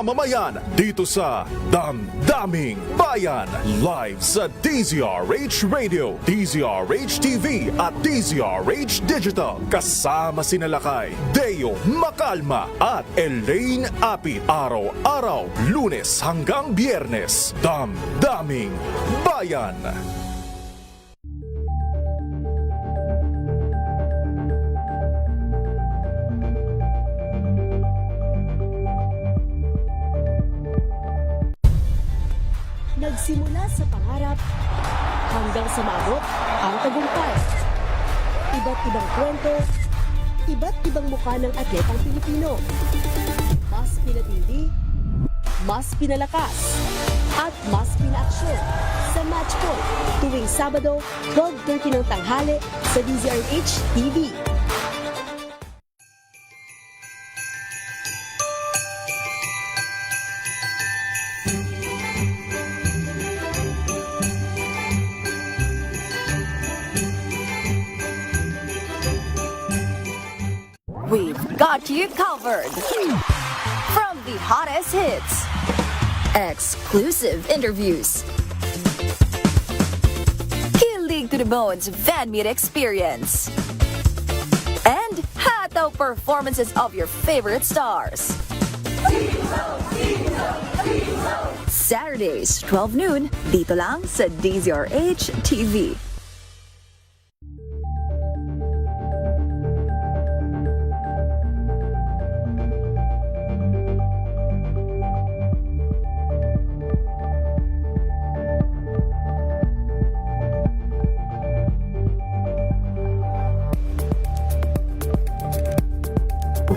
mamamayan dito sa Damdaming Bayan. Live sa DZRH Radio, DZRH TV at DZRH Digital. Kasama sinalakay Deo Macalma at Elaine Apit. Araw-araw, Lunes hanggang Biyernes. Damdaming Bayan. Nagsimula sa pangarap hanggang sa maabot ang tagumpay. Iba't ibang kwento, iba't ibang mukha ng atletang Pilipino. Mas pinatindi, mas pinalakas, at mas pinaaksyon sa Match Point tuwing Sabado, 12:30 ng tanghali sa DZRH TV. We've got you covered. From the hottest hits, exclusive interviews, kilig to the bones fan meet experience, and hataw performances of your favorite stars. Saturdays, 12 noon, dito lang sa DZRH TV.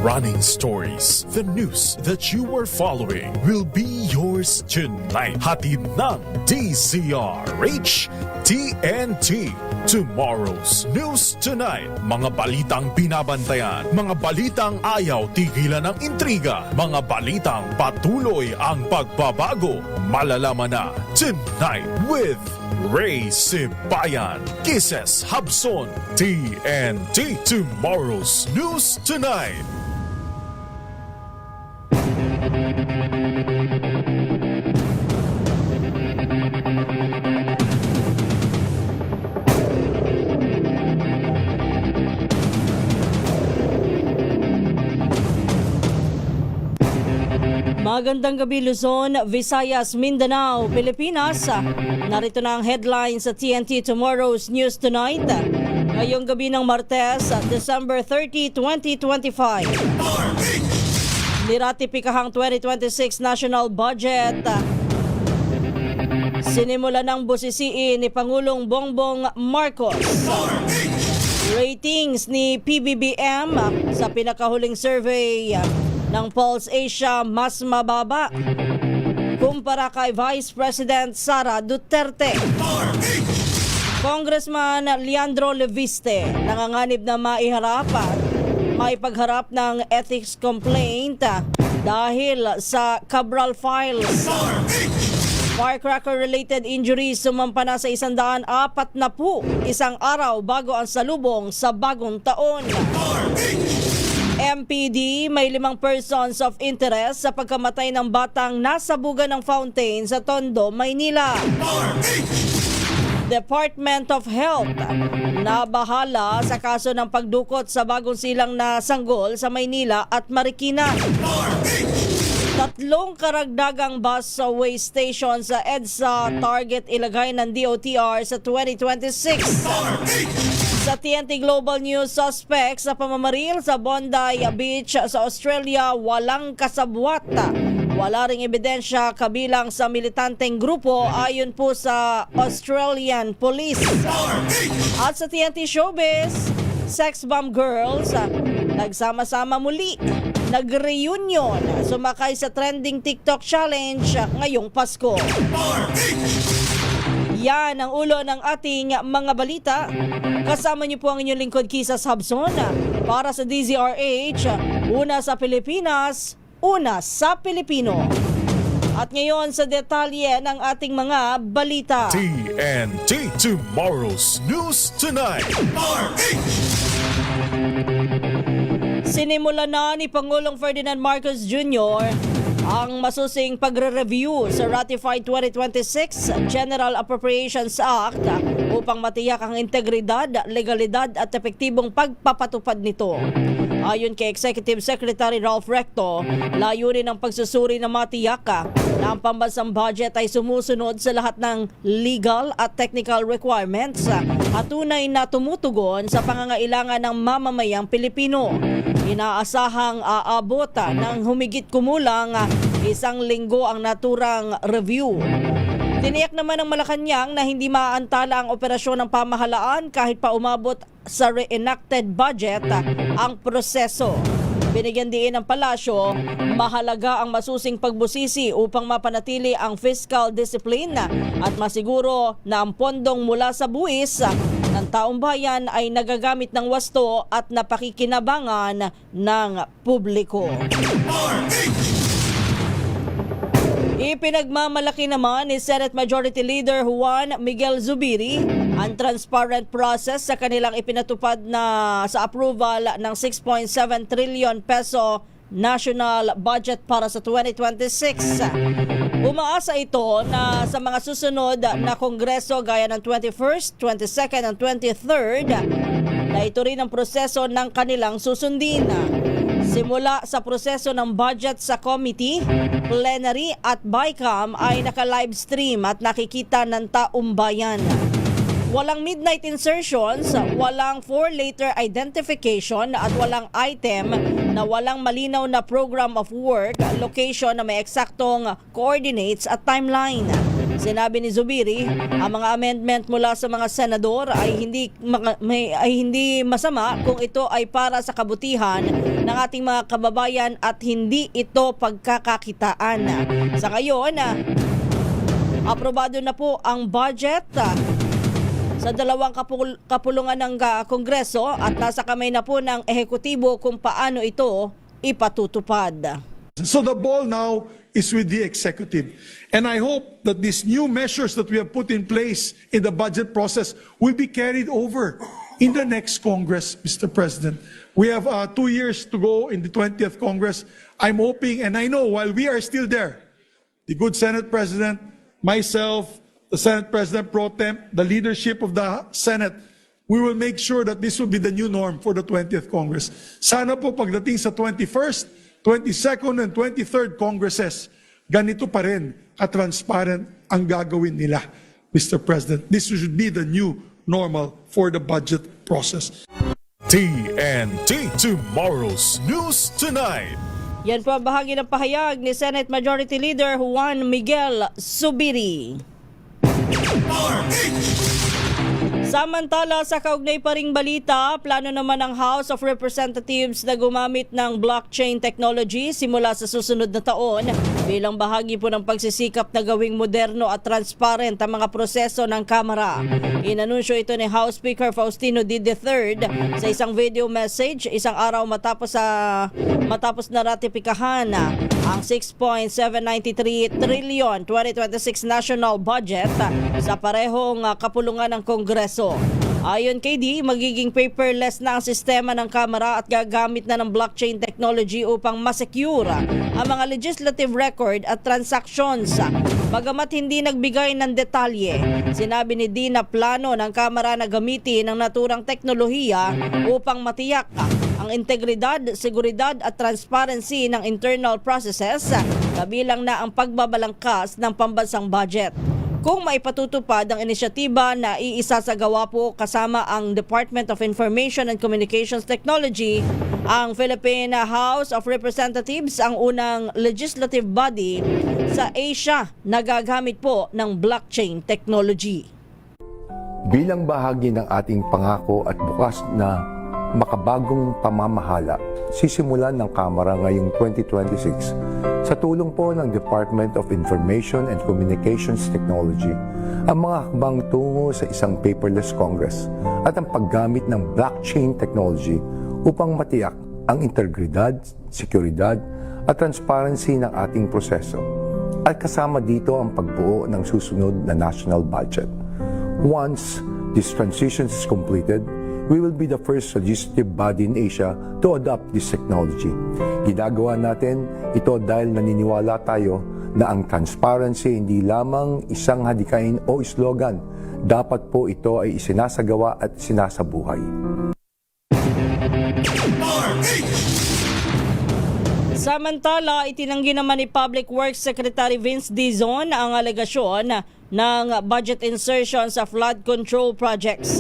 Running stories. The news that you were following will be yours tonight. Hatid ng DZRH TNT. Tomorrow's News Tonight. Mga balitang binabantayan. Mga balitang ayaw tigilan ng intriga. Mga balitang patuloy ang pagbabago. Malalaman na tonight with Ray Sibayan, Kisses Habson, TNT. Tomorrow's News Tonight. Magandang gabi Luzon, Visayas, Mindanao, Pilipinas. Narito na ang headlines sa TNT Tomorrow's News Tonight. Ngayong gabi ng Martes, December 30, 2025. Niratipikahang 2026 National Budget. Sinimula ng busisiin ni Pangulong Bongbong Marcos. Ratings ni PBBM sa pinakahuling survey ng Pulse Asia mas mababa kumpara kay Vice President Sara Duterte. Congressman Leandro Leviste nanganganib na maipagharap ng ethics complaint dahil sa Cabral Files. Firecracker-related injuries sumampa na sa 140 isang araw bago ang salubong sa bagong taon. MPD may 5 persons of interest sa pagkamatay ng batang nasabugan ng fountain sa Tondo, Maynila. Department of Health na bahala sa kaso ng pagdukot sa bagong silang na sanggol sa Maynila at Marikina. 3 karagdagang busway station sa EDSA target ilagay ng DOTR sa 2026. Sa TNT Global News, suspect sa pamamaril sa Bondi Beach sa Australia walang kasabwat. Wala ring ebidensya kabilang sa militanteng grupo ayon po sa Australian Police. At sa TNT Showbiz, sex bomb girls nagsama-sama muli. Nag-reunion, sumakay sa trending TikTok challenge ngayong Pasko. Yan ang ulo ng ating mga balita. Kasama niyo po ang inyong lingkod Kisas Habson para sa DZRH, una sa Pilipinas, una sa Pilipino. At ngayon sa detalye ng ating mga balita. TNT Tomorrow's News Tonight. Sinimula na ni Pangulong Ferdinand Marcos Jr. ang masusing pagre-review sa Ratified 2026 General Appropriations Act upang matiyak ang integridad, legalidad at epektibong pagpapatupad nito. Ayon kay Executive Secretary Ralph Recto, layunin ng pagsusuri na matiyak na ang pambansang budget ay sumusunod sa lahat ng legal at technical requirements at tunay na tumutugon sa pangangailangan ng mamamayang Pilipino. Inaasahang aabot ng humigit kumulang 1 linggo ang naturang review. Tiniyak naman ng Malacanang na hindi maaantala ang operasyon ng pamahalaan kahit pa umabot sa reenacted budget ang proseso. Binigyan diin ng palasyo, mahalaga ang masusing pagbusisi upang mapanatili ang fiscal discipline at masiguro na ang pondong mula sa buwis ng taong bayan ay nagagamit ng wasto at napakikinabangan ng publiko. Ipinagmamalaki naman ni Senate Majority Leader Juan Miguel Zubiri ang transparent process sa kanilang ipinatupad na sa approval ng 6.7 trillion peso national budget para sa 2026. Umaasa ito na sa mga susunod na kongreso gaya ng 21st, 22nd at 23rd na ito rin ang proseso ng kanilang susundin. Simula sa proseso ng budget sa committee, plenary at BICAM ay naka-livestream at nakikita ng taong bayan. Walang midnight insertions, walang four-letter identification at walang item na walang malinaw na program of work, location na may eksaktong coordinates at timeline. Sinabi ni Zubiri, ang mga amendment mula sa mga senador ay hindi masama kung ito ay para sa kabutihan ng ating mga kababayan at hindi ito pagkakakitaan. Sa ngayon, aprobado na po ang budget sa dalawang kapulungan ng Kongreso at nasa kamay na po ng ehekutibo kung paano ito ipatutupad. So the ball now is with the executive. And I hope that these new measures that we have put in place in the budget process will be carried over in the next Congress, Mr. President. We have 2 years to go in the 20th Congress. I'm hoping, and I know while we are still there, the good Senate President, myself, the Senate President Pro Tem, the leadership of the Senate, we will make sure that this will be the new norm for the 20th Congress. Sana po pagdating sa 21st, 22nd and 23rd Congresses, ganito pa rin ka-transparent ang gagawin nila, Mr. President. This should be the new normal for the budget process. TNT Tomorrow's News Tonight. Yan po ang bahagi ng pahayag ni Senate Majority Leader Juan Miguel Zubiri. Samantala, sa kaugnay pa ring balita, plano naman ng House of Representatives na gumamit ng blockchain technology simula sa susunod na taon bilang bahagi po ng pagsisikap na gawing moderno at transparent ang mga proseso ng Kamara. Inanunsyo ito ni House Speaker Faustino D. III sa isang video message isang araw matapos na ratipikahan ang 6.793 trillion 2026 national budget sa parehong kapulungan ng Kongreso. Ayon kay D, magiging paperless na ang sistema ng Kamara at gagamit na ng blockchain technology upang masecure ang mga legislative record at transactions. Bagamat hindi nagbigay ng detalye, sinabi ni D na plano ng Kamara na gamitin ang naturang teknolohiya upang matiyak ang integridad, seguridad at transparency ng internal processes, kabilang na ang pagbabalangkas ng pambansang budget. Kung maipatutupad ang inisyatiba na iisasagawa po kasama ang Department of Information and Communications Technology, ang Philippine House of Representatives ang unang legislative body sa Asia na gagamit po ng blockchain technology. Bilang bahagi ng ating pangako at bukas na makabagong pamamahala, sisimulan ng Kamara ngayong 2026 sa tulong po ng Department of Information and Communications Technology ang mga hakbang tungo sa isang paperless Congress at ang paggamit ng blockchain technology upang matiyak ang integridad, seguridad at transparency ng ating proseso. At kasama dito ang pagbuo ng susunod na national budget. Once this transition is completed, we will be the first legislative body in Asia to adopt this technology. Ginagawa natin ito dahil naniniwala tayo na ang transparency hindi lamang isang hadikain o slogan. Dapat po ito ay isinasagawa at sinasabuhay. Samantala, itinanggi naman ni Public Works Secretary Vince Dizon ang alegasyon ng budget insertion sa flood control projects.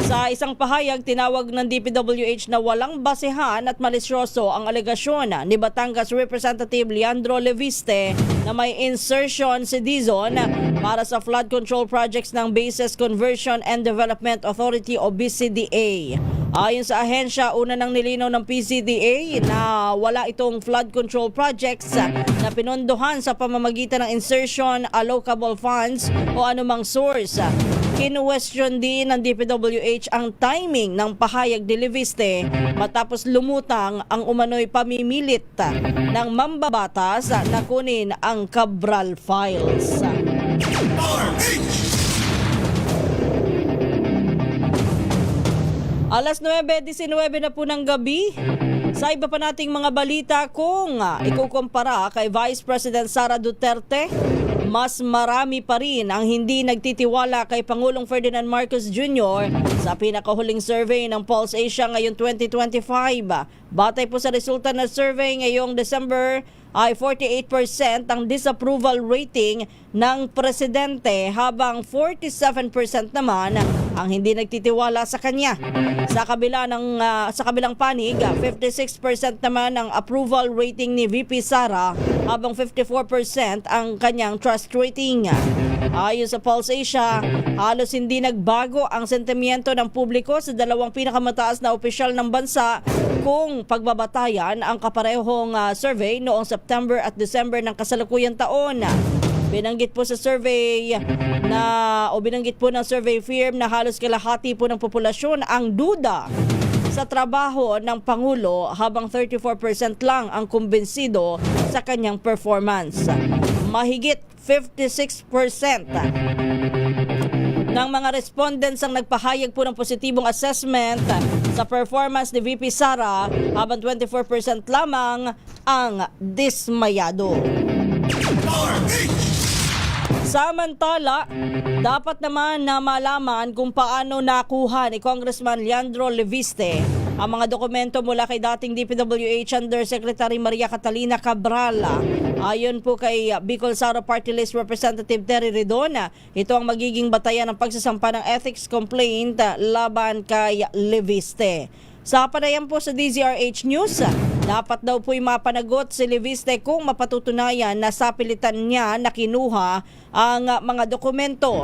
Sa isang pahayag, tinawag ng DPWH na walang basehan at malisyoso ang alegasyon ni Batangas Representative Leandro Leviste na may insertion si Dizon para sa flood control projects ng Bases Conversion and Development Authority o BCDA. Ayon sa ahensya, una nang nilinaw ng PCDA na wala itong flood control projects na pinondohan sa pamamagitan ng insertion, allocable funds o anumang source. Kinuwestiyon din ng DPWH ang timing ng pahayag ni Leviste matapos lumutang ang umano'y pamimilit ng mambabatas na kunin ang Cabral files. Alas 9:19 na po ng gabi. Sa iba pa nating mga balita, kung ikukumpara kay Vice President Sara Duterte, mas marami pa rin ang hindi nagtitiwala kay Pangulong Ferdinand Marcos Jr. sa pinakahuling survey ng Pulse Asia ngayong 2025. Batay po sa resulta ng survey ngayong December, ay 48% ang disapproval rating ng presidente habang 47% naman ang hindi nagtitiwala sa kanya. Sa kabilang panig, 56% naman ang approval rating ni VP Sara habang 54% ang kanyang trust rating. Ayon sa Pulse Asia, halos hindi nagbago ang sentimiento ng publiko sa dalawang pinakamataas na opisyal ng bansa kung pagbabatayan ang kaparehong survey noong September at December ng kasalukuyang taon. Binanggit po ng survey firm na halos kalahati po ng populasyon ang duda sa trabaho ng Pangulo habang 34% lang ang kumbensido sa kanyang performance. Mahigit 56% ng mga respondents ang nagpahayag po ng positibong assessment sa performance ni VP Sara habang 24% lamang ang dismayado. Samantala, dapat naman na malaman kung paano nakuha ni Congressman Leandro Leviste ang mga dokumento mula kay dating DPWH Undersecretary Maria Catalina Cabral. Ayon po kay Bicol Sara Party List Representative Terry Redon, ito ang magiging batayan ng pagsasampa ng ethics complaint laban kay Leviste. Sa panayam po sa DZRH News, dapat daw po'y mapanagot si Leviste kung mapatutunayan na sapilitan niya na kinuha ang mga dokumento.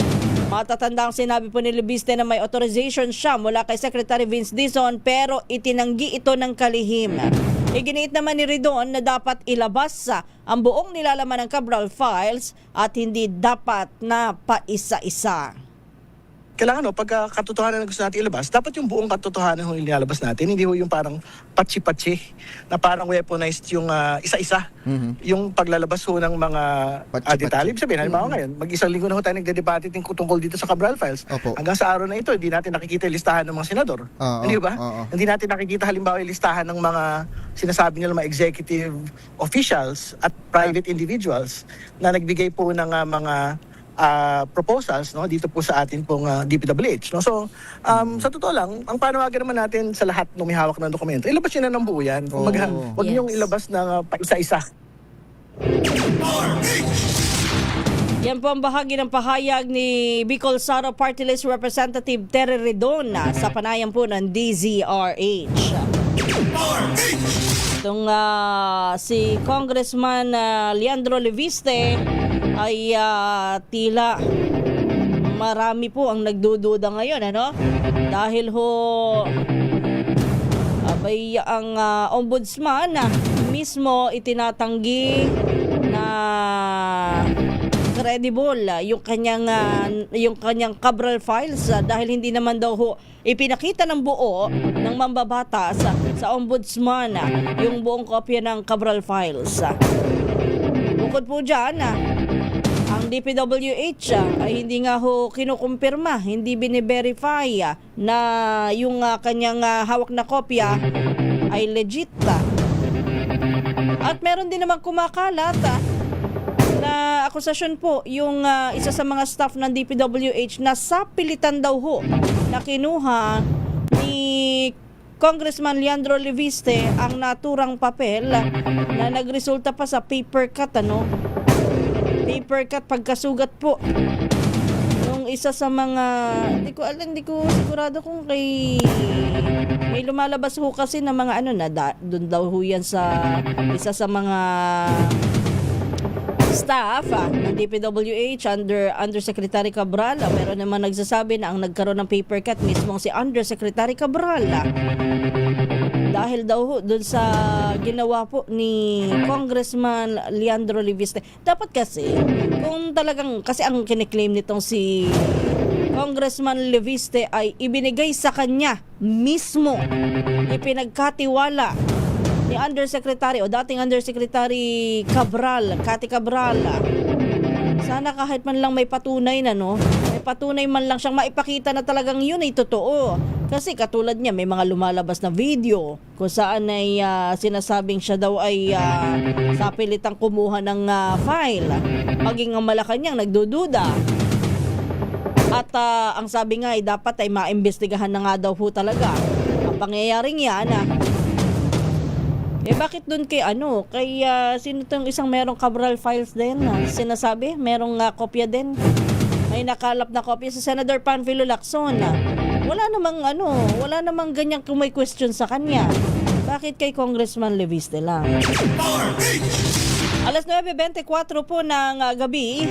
Matatandang sinabi po ni Leviste na may authorization siya mula kay Secretary Vince Dizon pero itinanggi ito ng kalihim. Iginiit naman ni Redon na dapat ilabas ang buong nilalaman ng Cabral files at hindi dapat na paisa-isa. Kailangan pagka katotohanan na gusto natin ilabas, dapat yung buong katotohanan yung ilalabas natin. Hindi yung parang patsi-patsi na parang weaponized yung isa-isa. Yung paglalabas ng mga detalye. Sabihin, halimbawa ngayon, mag-isang linggo na tayo nagdedebate tungkol dito sa Cabral files. Opo. Hanggang sa araw na ito, hindi natin nakikita yung listahan ng mga senador. Hindi ba? Hindi natin nakikita halimbawa yung listahan ng mga sinasabi nila mga executive officials at private individuals na nagbigay po ng mga proposals dito po sa atin pong DPWH. So, sa totoo lang, ang panawagan naman natin sa lahat ng may hawak ng dokumento, ilabas nyo na ng buo yan. Huwag niyong ilabas na paisa-isa. Yan po ang bahagi ng pahayag ni Bicol Sara Party List Representative Terry Redon sa panayam po ng DZRH. Itong si Congressman Leandro Leviste ay tila marami po ang nagdududa ngayon, dahil ang ombudsman mismo itinatanggi na credible yung kanyang Cabral files dahil hindi naman daw ipinakita ng buo ng mambabatas sa ombudsman yung buong kopya ng Cabral files. Bukod po dyan, Ang DPWH ay hindi nga ho kinukumpirma, hindi bine-verify na yung kanyang hawak na kopya ay legit. At meron din naman kumakalat na akusasyon po yung isa sa mga staff ng DPWH na sapilitan daw ho na kinuha ni Congressman Leandro Leviste ang naturang papel na nagresulta pa sa paper cut, paper cut pagkasugat po nung isa sa mga hindi ko sigurado kung may lumalabas ho kasi na mga doon daw ho yan sa isa sa mga staff ng DPWH under Undersecretary Cabral. Meron naman nagsasabi na ang nagkaroon ng paper cut mismo si Undersecretary Cabral. Dahil daw ho doon sa ginawa po ni Congressman Leandro Leviste. Dapat kasi, kung talagang, kasi ang kiniklaim nitong si Congressman Leviste ay ibinigay sa kanya mismo, ipinagkatiwala ni Undersecretary o dating Undersecretary Cathy Cabral. Sana kahit man lang may patunay may patunay man lang siyang maipakita na talagang yun ay totoo. Kasi katulad niya, may mga lumalabas na video kung saan ay sinasabing siya daw ay sapilitang kumuha ng file. Maging ang Malacanang nagdududa. At ang sabi nga ay dapat ay maimbestigahan na nga daw ho talaga ang pangyayaring yan. Bakit doon kay sino tong isang merong Cabral files din sinasabi, merong kopya din. May nakalap na kopya sa Senator Panfilo Lacson. Wala namang ganyang kung may question sa kanya. Bakit kay Congressman Leviste lang? Alas 9:24 po ng gabi,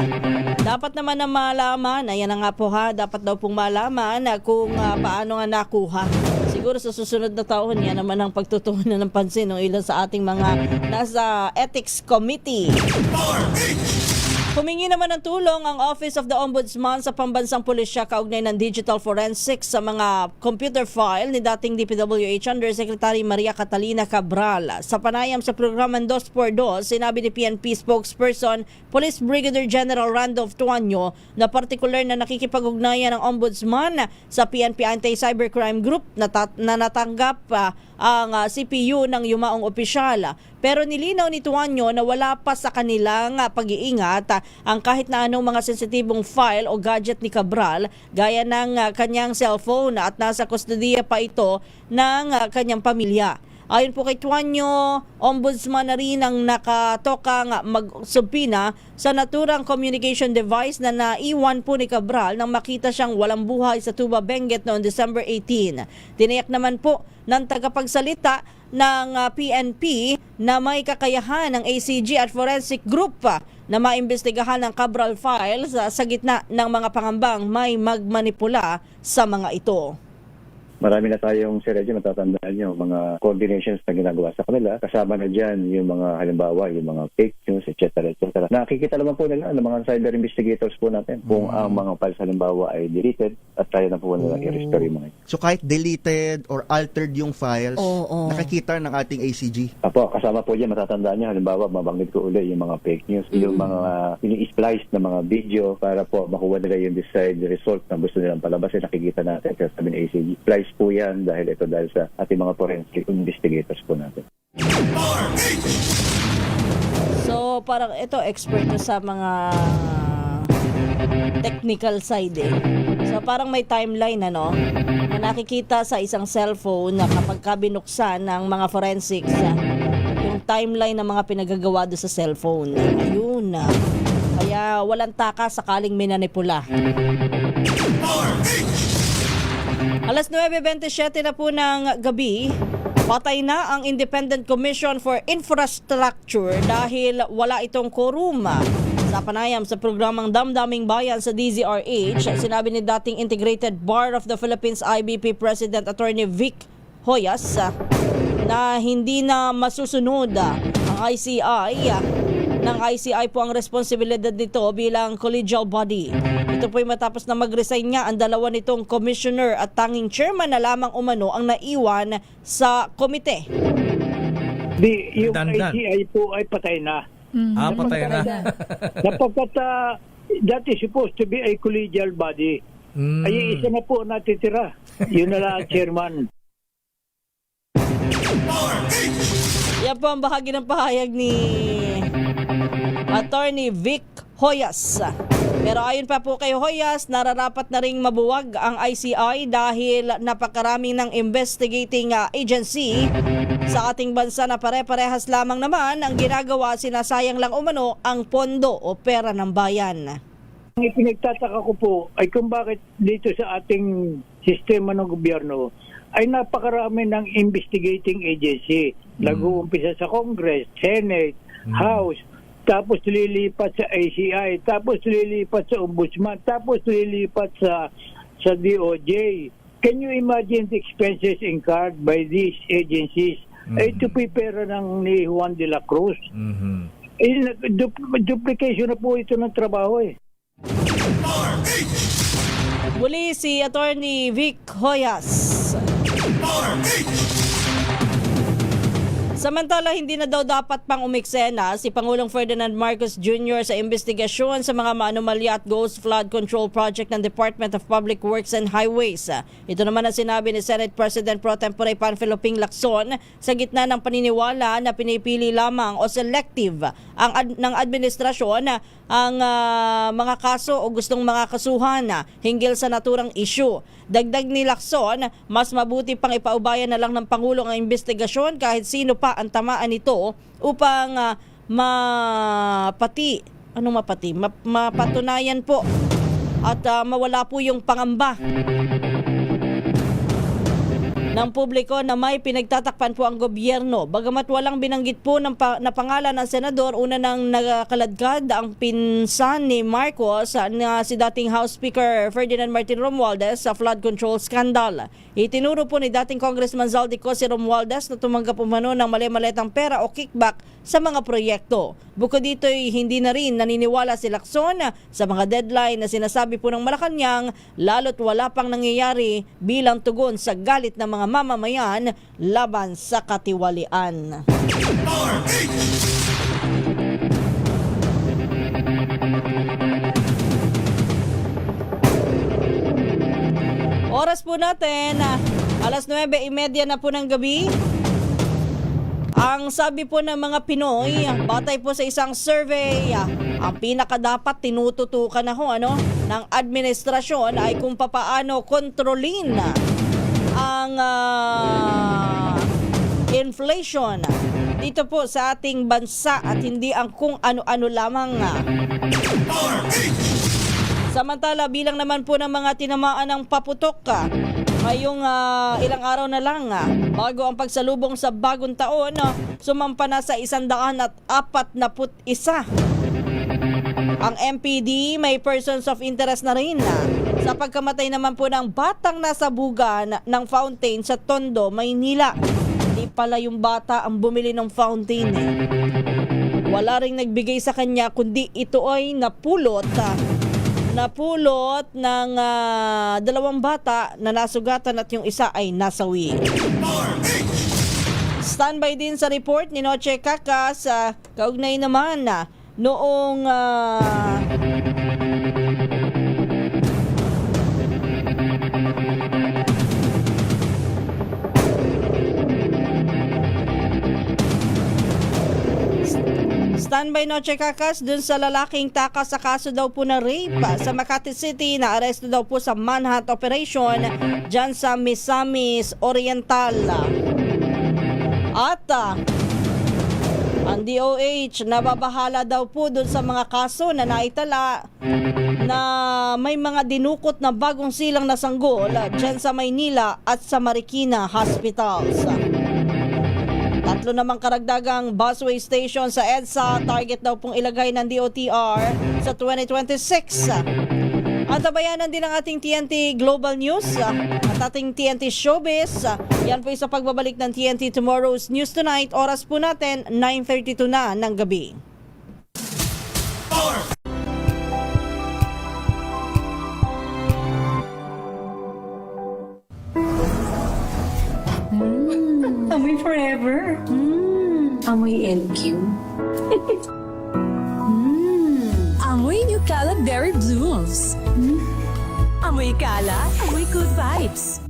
dapat naman na malaman, ayan na nga po dapat daw pong malaman kung paano nga nakuha. Siguro sa susunod na taon, yan naman ang pagtutuunan ng pansin ng ilan sa ating mga nasa Ethics Committee. Humingi naman ng tulong ang Office of the Ombudsman sa Pambansang Pulisya kaugnay ng digital forensics sa mga computer file ni dating DPWH Undersecretary Maria Catalina Cabral. Sa panayam sa programang 2x2, sinabi ni PNP spokesperson Police Brigadier General Randolph Tuanyo na partikular na nakikipag-ugnayan ng Ombudsman sa PNP Anti-Cybercrime Group na natanggap ang CPU ng yumaong opisyal. Pero nilinaw ni Tuanyo na wala pa sa kanilang pag-iingat ang kahit na anong mga sensitibong file o gadget ni Cabral gaya ng kanyang cellphone at nasa kustodiya pa ito ng kanyang pamilya. Ayon po kay Tuanyo, ombudsman na rin ang nakatokang magsubpina sa naturang communication device na naiwan po ni Cabral nang makita siyang walang buhay sa Tuba Benguet noong December 18. Tiniyak naman po ng tagapagsalita ng PNP na may kakayahan ng ACG at Forensic Group na maimbestigahan ng Cabral files sa gitna ng mga pangambang may magmanipula sa mga ito. Marami na tayong, Sir Reggie, matatandaan nyo, mga coordinations na ginagawa sa kanila. Kasama na dyan yung mga, halimbawa, yung mga fake news, etc. Nakikita naman po nila ng mga cyber investigators po natin kung ang mga files, halimbawa, ay deleted at tayo na po nila i-restore yung mga ito. So kahit deleted or altered yung files, nakikita ng ating ACG? Apo, kasama po dyan, matatandaan nyo, halimbawa, mabanggit ko uli yung mga fake news, yung mga ini-splice na mga video para po makuha nila yung desired result na gusto nilang palabasin. Nakikita natin, kasi sabi ng ACG, splice po yan dahil sa ating mga forensic investigators po natin. So parang ito expert sa mga technical side So parang may timeline na nakikita sa isang cellphone na kapag binuksan ng mga forensics yung timeline ng mga pinagagawa doon sa cellphone. Ayun kaya walang taka sakaling minanipula. Alas 9:27 na po ng gabi, patay na ang Independent Commission for Infrastructure dahil wala itong quorum. Sa panayam sa programang Damdaming Bayan sa DZRH, sinabi ni dating Integrated Bar of the Philippines IBP President Attorney Vic Hoyas na hindi na masusunod ang ICI po ang responsibilidad nito bilang collegial body. Ito po'y matapos na mag-resign nga ang dalawa nitong commissioner at tanging chairman na lamang umano ang naiwan sa komite. Yung ICI po ay patay na. Patay na. Sapagkat that is supposed to be a collegial body. Ay isa na po natitira. Yun na lang, Chairman. Yan po ang bahagi ng pahayag ni Attorney Vic Hoyas. Pero ayon pa po kay Hoyas, nararapat na ring mabuwag ang ICI dahil napakaraming ng investigating agency sa ating bansa na pare-parehas lamang naman ang ginagawa, sinasayang lang umano ang pondo o pera ng bayan. Ang ipinagtataka ko po ay kung bakit dito sa ating sistema ng gobyerno ay napakarami ng investigating agency. Nag-uumpisa sa Congress, Senate, House, tapos lilipat sa ACI, tapos lilipat sa Ombudsman, tapos lilipat sa DOJ. Can you imagine the expenses incurred by these agencies? Ay ito po pera ng ni Juan de la Cruz. Duplication na po ito ng trabaho eh. Muli si Attorney Vic Hoyas. Samantala, hindi na daw dapat pang umiksena si Pangulong Ferdinand Marcos Jr. sa investigasyon sa mga maanumalya at ghost flood control project ng Department of Public Works and Highways. Ito naman ang sinabi ni Senate President Pro Tempore Panfilo Ping Lacson sa gitna ng paniniwala na pinipili lamang o selective ng administrasyon ang mga kaso o gustong mga kasuhan hinggil sa naturang issue. Dagdag ni Lacson, mas mabuti pang ipaubayan na lang ng Pangulo ang investigasyon kahit sino pa ang tamaan nito upang mapatunayan po at mawala po yung pangamba ng publiko na may pinagtatakpan po ang gobyerno. Bagamat walang binanggit po na pangalan ng senador, una nang nakaladkad ang pinsan ni Marcos na si dating House Speaker Ferdinand Martin Romualdez sa flood control scandal. Itinuro po ni dating Congressman Zaldico si Romualdez na tumanggap umano ng mali-maletang pera o kickback sa mga proyekto. Bukod dito, hindi na rin naniniwala si Lacson sa mga deadline na sinasabi po ng Malacanang, lalo't wala pang nangyayari bilang tugon sa galit ng mga mamamayan laban sa katiwalian. Oras po natin, alas 9:30 na po ng gabi. Ang sabi po ng mga Pinoy, batay po sa isang survey, ang pinakadapat tinututukan ng administrasyon ay kung papaano kontrolin ang inflation dito po sa ating bansa at hindi ang kung ano-ano lamang. Samantala, bilang naman po ng mga tinamaan ng paputok ngayong ilang araw na lang bago ang pagsalubong sa bagong taon, sumampa na sa 141. Ang MPD may persons of interest na rin sa pagkamatay naman po ng batang nasa bugan ng fountain sa Tondo, Maynila. Hindi pala yung bata ang bumili ng fountain Wala ring nagbigay sa kanya kundi ito ay napulot ng 2 bata na nasugatan at yung isa ay nasawi. Standby din sa report ni Noche Kakas, kaugnay naman noong Standby Noche Kakas dun sa lalaking takas sa kaso daw po na rape sa Makati City, na aresto daw po sa manhunt operation dyan sa Misamis Oriental. At ang DOH nababahala daw po dun sa mga kaso na naitala na may mga dinukot na bagong silang na sanggol dyan sa Maynila at sa Marikina Hospitals. 3 namang karagdagang busway station sa EDSA target daw pong ilagay ng DOTR sa 2026. At tabayanan din ang ating TNT Global News at ating TNT Showbiz. Yan po sa pagbabalik ng TNT Tomorrow's News Tonight. Oras po natin 9:32 na ng gabi. Amoy forever. Amoy LQ. Kalat Berry Blues. Amoy kalat, amoy good vibes.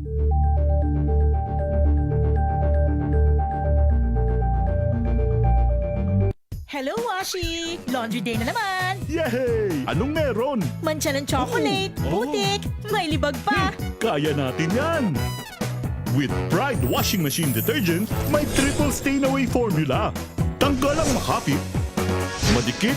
Hello, Washi! Laundry day na naman! Yay! Anong meron? Mancha ng chocolate, putik, may libag pa! Kaya natin yan! With Pride Washing Machine Detergent, may triple stain-away formula. Tanggal ang makapit, madikit,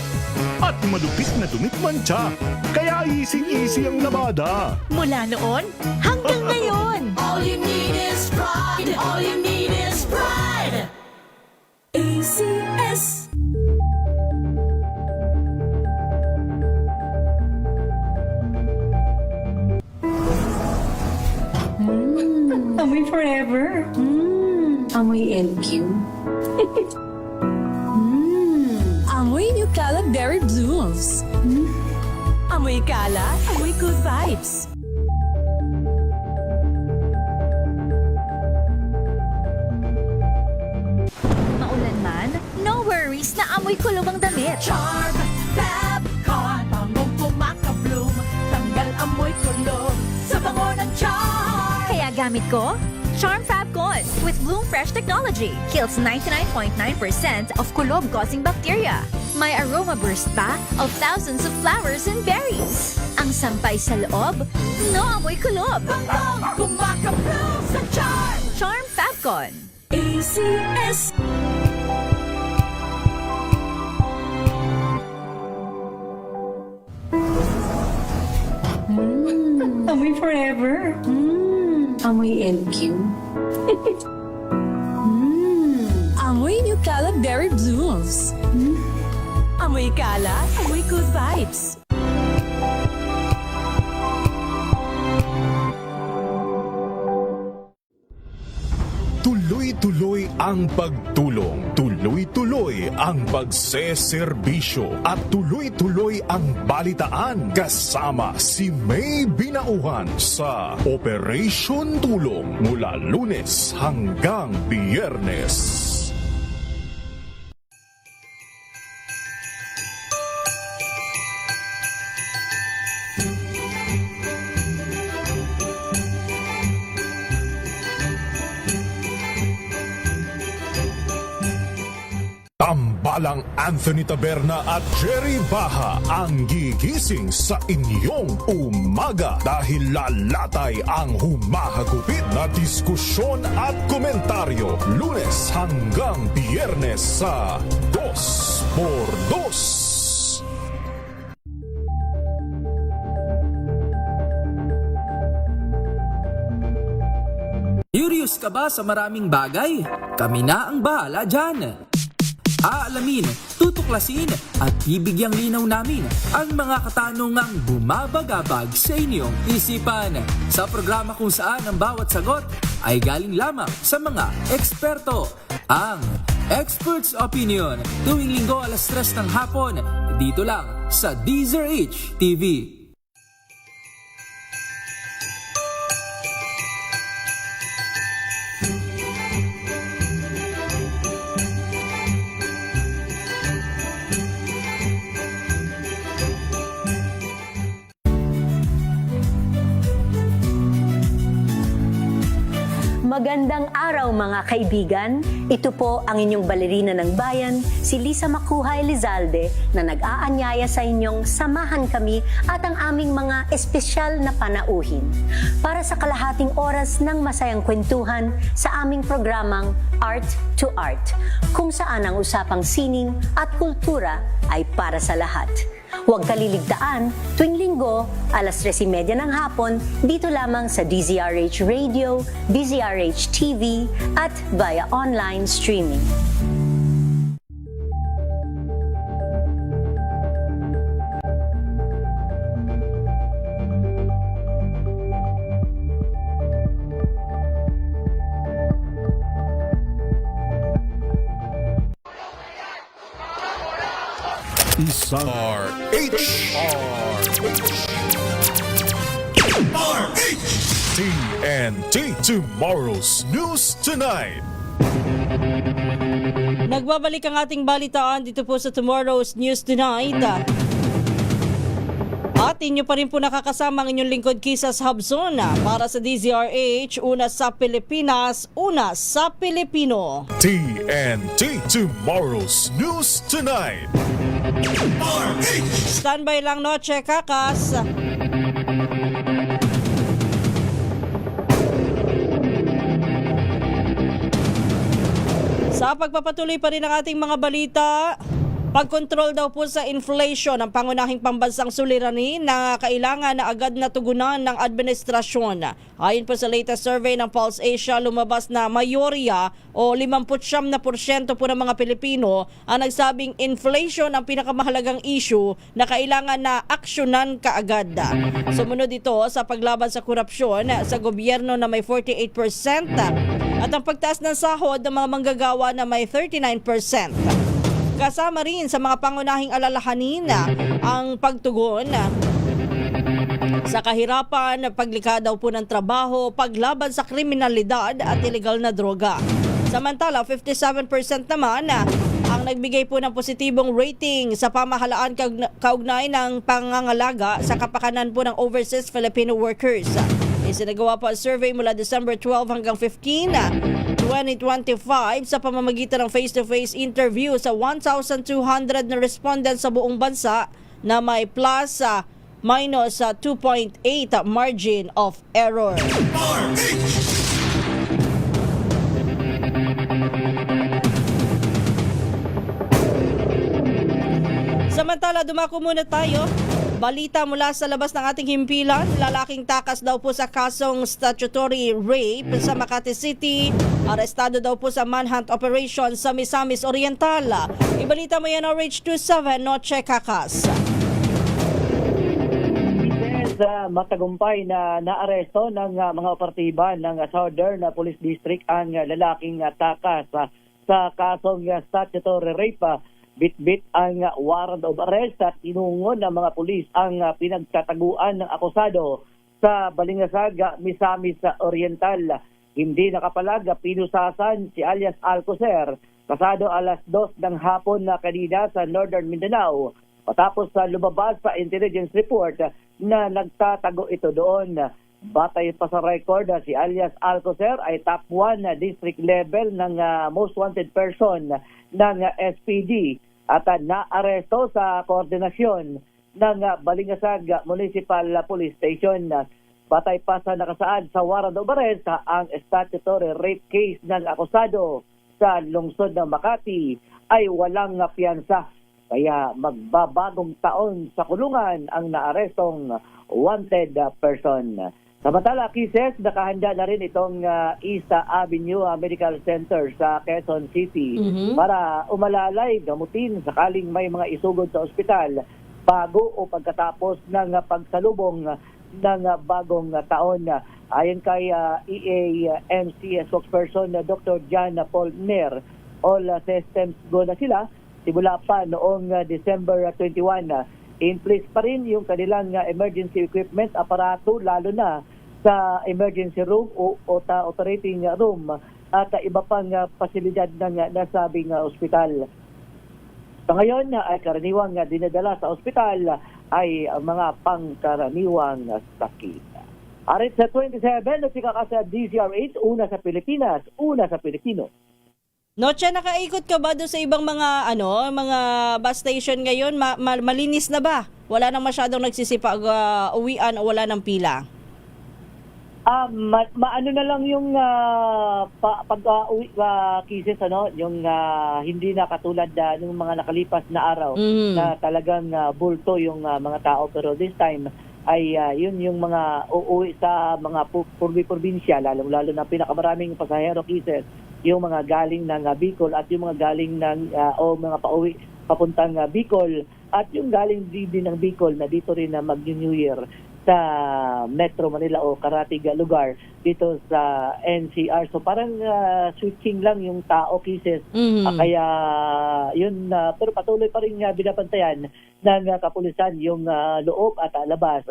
at malupit na dumit mancha. Kaya easy-easy ang labada. Mula noon hanggang ngayon! All you need is pride. All you need is pride. ACS. Amoy forever. Amoy LQ. Amoy New Kalat Berry Blues. Amoy kalat, amoy good vibes. Maulan man, no worries na amoy kulob ang damit. Charm Fabcon, bangong pumakabloom. Tanggal amoy kulob sa bango ng charm. Kaya gamit ko, Charm Fabcon with Bloom Fresh technology. Kills 99.9% of kulob-causing bacteria. May aroma burst pa of thousands of flowers and berries. Ang sampay sa loob, no amoy kulob. Bangong pumakabloom sa charm. Charm Fabcon. ACS. Amoy forever. Amoy LQ. Amoy New Kalat Berry Blues. Amoy kalat, amoy good vibes. Tuloy-tuloy ang pagtulong, tuloy-tuloy ang pagseserbisyo, at tuloy-tuloy ang balitaan kasama si May Binauhan sa Operation Tulong mula Lunes hanggang Biyernes. Tambalang Anthony Taberna at Jerry Baha ang gigising sa inyong umaga dahil lalatay ang humahagupit na diskusyon at komentaryo Lunes hanggang Biyernes sa 2x2. Curious ka ba sa maraming bagay? Kami na ang bahala dyan. Aalamin, tutuklasin at bibigyang linaw namin ang mga katanungang bumabagabag sa inyong isipan. Sa programa kung saan ang bawat sagot ay galing lamang sa mga eksperto. Ang Expert's Opinion, tuwing linggo 3:00 ng hapon, dito lang sa DZRH TV. Magandang araw mga kaibigan. Ito po ang inyong balerina ng bayan, si Lisa Macuha Elizalde, na nag-aanyaya sa inyong samahan kami at ang aming mga espesyal na panauhin para sa kalahating oras ng masayang kwentuhan sa aming programang Art to Art, kung saan ang usapang sining at kultura ay para sa lahat. Huwag kaliligtaan, tuwing linggo, 3:30 ng hapon, dito lamang sa DZRH Radio, DZRH TV, at via online streaming. Isang TNT Tomorrow's News Tonight. Nagbabalik ang ating balitaan dito po sa Tomorrow's News Tonight. At inyo pa rin po nakakasama ang inyong lingkod Kisas Habson para sa DZRH, una sa Pilipinas, una sa Pilipino. TNT Tomorrow's News Tonight. Standby lang, Noche Kakas. Sa pagpapatuloy pa rin ng ating mga balita, pagkontrol daw po sa inflation ang pangunahing pambansang suliranin na kailangan na agad na tugunan ng administrasyon. Ayon po sa latest survey ng Pulse Asia, lumabas na mayorya o 59% po ng mga Pilipino ang nagsabing inflation ang pinakamahalagang issue na kailangan na aksyonan kaagad. Sumunod ito sa paglaban sa korupsyon sa gobyerno na may 48% at ang pagtaas ng sahod ng mga manggagawa na may 39%. Kasama rin sa mga pangunahing alalahanin ang pagtugon sa kahirapan, paglikha daw po ng trabaho, paglaban sa kriminalidad at illegal na droga. Samantala, 57% naman ang nagbigay po ng positibong rating sa pamahalaan kaugnay ng pangangalaga sa kapakanan po ng overseas Filipino workers. Isinagawa po ang survey mula December 12 hanggang 15, 2025 sa pamamagitan ng face-to-face interview sa 1,200 na respondents sa buong bansa na may plus minus 2.8 margin of error. Samantala, dumako muna tayo. Balita mula sa labas ng ating himpilan, lalaking takas daw po sa kasong statutory rape sa Makati City. Arestado daw po sa manhunt operation sa Misamis Oriental. Ibalita mo yan, RH27, Noche Kakas. Matagumpay na naaresto ng mga operatiba ng Southern Police District ang lalaking takas sa kasong statutory rape. Bit-bit ang warrant of arrest at tinungon ng mga pulis ang pinagtataguan ng akusado sa Balingasag, Misamis Oriental. Hindi nakapalag, pinusasan si alias Alcocer, kasado alas 2 ng hapon na kanina sa Northern Mindanao. Matapos lumabas sa intelligence report na nagtatago ito doon. Batay pa sa record, si alias Alcocer ay top 1 district level ng most wanted person ng SPD at naaresto sa koordinasyon ng Balingasag Municipal Police Station. Batay pa sa nakasaad sa warrant of arrest ang statutory rape case ng akusado sa lungsod ng Makati ay walang piyansa. Kaya magbabagong taon sa kulungan ang naarestong wanted person. Samantala, Kisses, nakahanda na rin itong East Avenue Medical Center sa Quezon City para umalalay, gamutin sakaling may mga isugod sa ospital bago o pagkatapos ng pagsalubong ng bagong taon. Ayon kay EAMC spokesperson Dr. John Paul Ner, all systems go na sila simula pa noong December 21. In place pa rin yung kanilang emergency equipment, aparato, lalo na sa emergency room o operating room at iba pang pasilidad ng nasabing ospital. Sa ngayon ay karaniwang dinadala sa ospital ay mga pangkaraniwang sakit. Arit sa 27, nagsika ka sa DZRH, una sa Pilipinas, una sa Pilipino. Noche, nakaikot ka ba doon sa ibang mga mga bus station ngayon? Malinis na ba? Wala nang masyadong nagsisipag uwian o wala nang pila? Maano na lang yung pag-uwi cases, yung hindi na katulad ng mga nakalipas na araw na talagang bulto yung mga tao, pero this time ay yun yung mga uuwi sa mga probinsya, lalo na pinakamaraming pasahero cases, yung mga galing ng Bicol at yung mga galing ng o mga pauwi papuntang Bicol at yung galing din ng Bicol na dito rin na mag-New Year sa Metro Manila o karatig lugar dito sa NCR. So parang switching lang yung tao cases. Kaya yun, pero patuloy pa rin binabantayan ng kapulisan yung loob at labas